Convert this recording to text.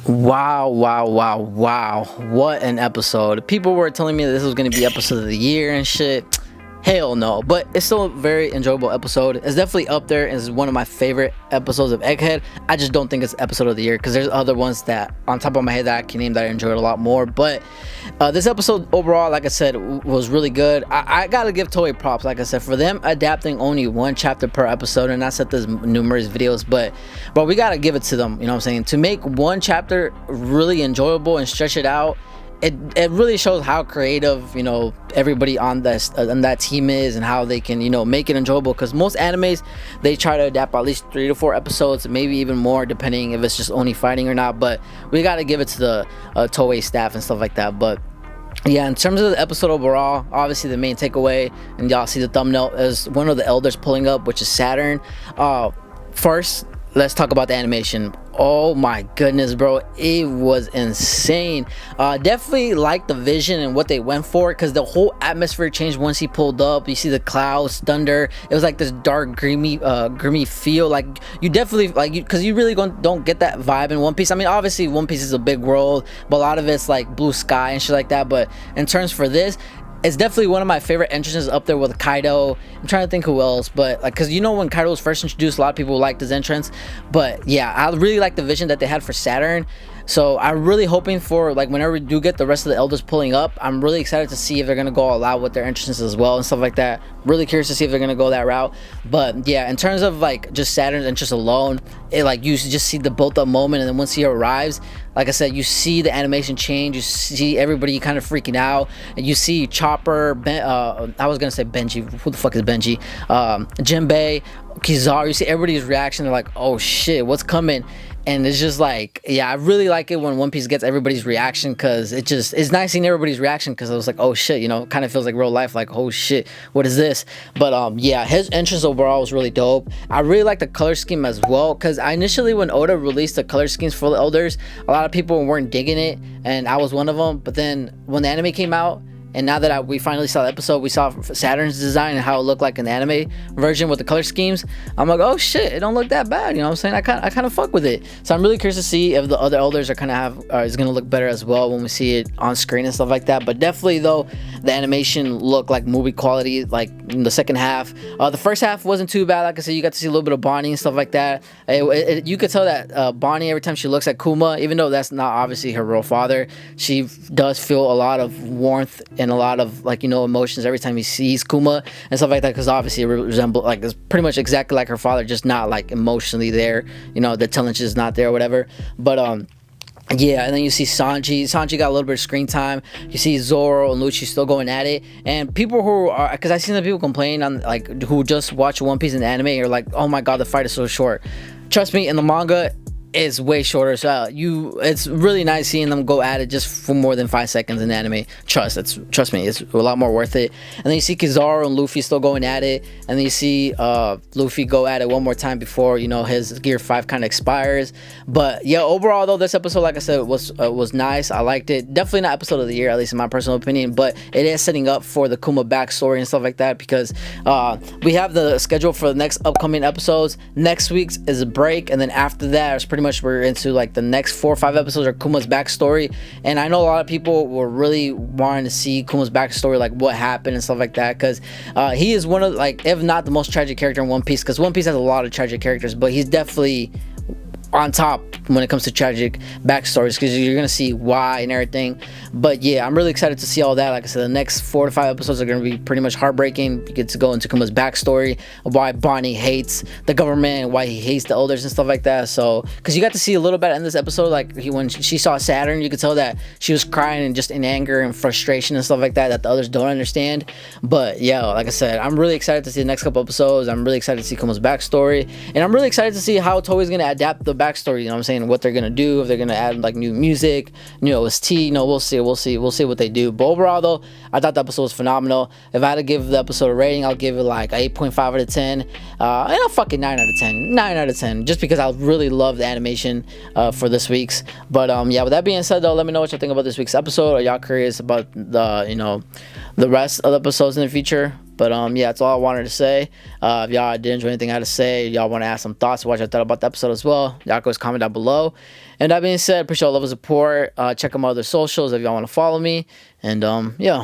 Wow, wow, wow, wow. What an episode. People were telling me that this was going to be episode of the year and shit. Hell no. But it's still a very enjoyable episode. It's definitely up there and it's one of my favorite episodes of Egghead. I just don't think it's episode of the year because there's other ones that on top of my head that I can name that I enjoyed a lot more. But this episode overall, like I said, was really good. I gotta give Toei props, like I said, for them adapting only one chapter per episode. And I said this numerous videos, but we gotta give it to them. You know what I'm saying? To make one chapter really enjoyable and stretch it out, it really shows how creative, you know, everybody on that team is and how they can, you know, make it enjoyable. Because most animes, they try to adapt at least 3 to 4 episodes, maybe even more, depending if it's just only fighting or not. But we got to give it to the Toei staff and stuff like that. But yeah, in terms of the episode overall, obviously the main takeaway, and y'all see the thumbnail, is one of the elders pulling up, which is Saturn. First, let's talk about the animation. Oh my goodness, bro, it was insane. Definitely like the vision and what they went for, because the whole atmosphere changed once he pulled up. You see the clouds, thunder. It was like this dark, grimy feel. Like you definitely because you really don't get that vibe in One Piece. I mean, obviously One Piece is a big world, but a lot of it's like blue sky and shit like that. But in terms for this, it's definitely one of my favorite entrances, up there with Kaido. I'm trying to think who else, but like, because you know when Kaido was first introduced, a lot of people liked his entrance. But yeah, I really like the vision that they had for Saturn. So I'm really hoping for, like, whenever we do get the rest of the elders pulling up, I'm really excited to see if they're gonna go all out with their entrances as well and stuff like that. Really curious to see if they're gonna go that route. But yeah, in terms of like just Saturn's entrance alone, it like you just see the built up moment, and then once he arrives, like I said, you see the animation change. You see everybody kind of freaking out, and you see Chopper, I was gonna say Benji. Who the fuck is Benji? Jinbei, Kizaru. You see everybody's reaction. They're like, "Oh shit, what's coming?" And it's just like, yeah, I really like it when One Piece gets everybody's reaction, because it's nice seeing everybody's reaction, because I was like, oh shit, you know, kind of feels like real life, like, oh shit, what is this? But yeah, his entrance overall was really dope. I really like the color scheme as well, because initially when Oda released the color schemes for the elders, a lot of people weren't digging it, and I was one of them. But then when the anime came out, and now that we finally saw the episode, we saw Saturn's design and how it looked like an anime version with the color schemes. I'm like, oh shit, it don't look that bad. You know what I'm saying? I kind of fuck with it. So I'm really curious to see if the other elders are kind of is gonna look better as well when we see it on screen and stuff like that. But definitely though, the animation looked like movie quality, like in the second half. The first half wasn't too bad. Like I said, you got to see a little bit of Bonnie and stuff like that. You could tell that Bonnie, every time she looks at Kuma, even though that's not obviously her real father, she does feel a lot of warmth and a lot of, like, you know, emotions every time he sees Kuma and stuff like that, because obviously it resembles, like, it's pretty much exactly like her father, just not like emotionally there, you know, the intelligence is not there or whatever. But yeah, and then you see Sanji got a little bit of screen time. You see Zoro and Lucci still going at it, and people who are, because I've seen the people complain on, like, who just watch One Piece in the anime are like, oh my god, the fight is so short. Trust me, in the manga, it's way shorter. So it's really nice seeing them go at it just for more than 5 seconds in anime. Trust me, it's a lot more worth it. And then you see Kizaru and Luffy still going at it, and then you see Luffy go at it one more time before, you know, his Gear 5 kind of expires. But yeah, overall though, this episode, like I said, was nice. I liked it. Definitely not episode of the year, at least in my personal opinion, but it is setting up for the Kuma backstory and stuff like that, because we have the schedule for the next upcoming episodes. Next week's is a break, and then after that it's pretty much we're into like the next 4 or 5 episodes are Kuma's backstory. And I know a lot of people were really wanting to see Kuma's backstory, like what happened and stuff like that, because he is one of, like, if not the most tragic character in One Piece, because One Piece has a lot of tragic characters, but he's definitely on top when it comes to tragic backstories, because you're gonna see why and everything. But yeah, I'm really excited to see all that. Like I said, the next 4 to 5 episodes are gonna be pretty much heartbreaking. You get to go into Kuma's backstory of why Bonnie hates the government and why he hates the elders and stuff like that. So, because you got to see a little bit in this episode, like when she saw Saturn, you could tell that she was crying and just in anger and frustration and stuff like that the others don't understand. But yeah, like I said, I'm really excited to see the next couple episodes. I'm really excited to see Kuma's backstory, and I'm really excited to see how Toei's gonna adapt the backstory. You know what I'm saying? What they're gonna do, if they're gonna add like new music, new OST. You know, we'll see what they do. But overall though, I thought the episode was phenomenal. If I had to give the episode a rating, I'll give it like 8.5 out of 10. And I'll fucking 9 out of 10. 9 out of 10. Just because I really love the animation for this week's. But yeah, with that being said though, let me know what you think about this week's episode. Are y'all curious about the, you know, the rest of the episodes in the future? But yeah, that's all I wanted to say. If y'all did enjoy anything I had to say, y'all want to ask some thoughts, what y'all thought about the episode as well, y'all can comment down below. And that being said, appreciate all the love and support. Check out my other socials if y'all want to follow me. And yeah.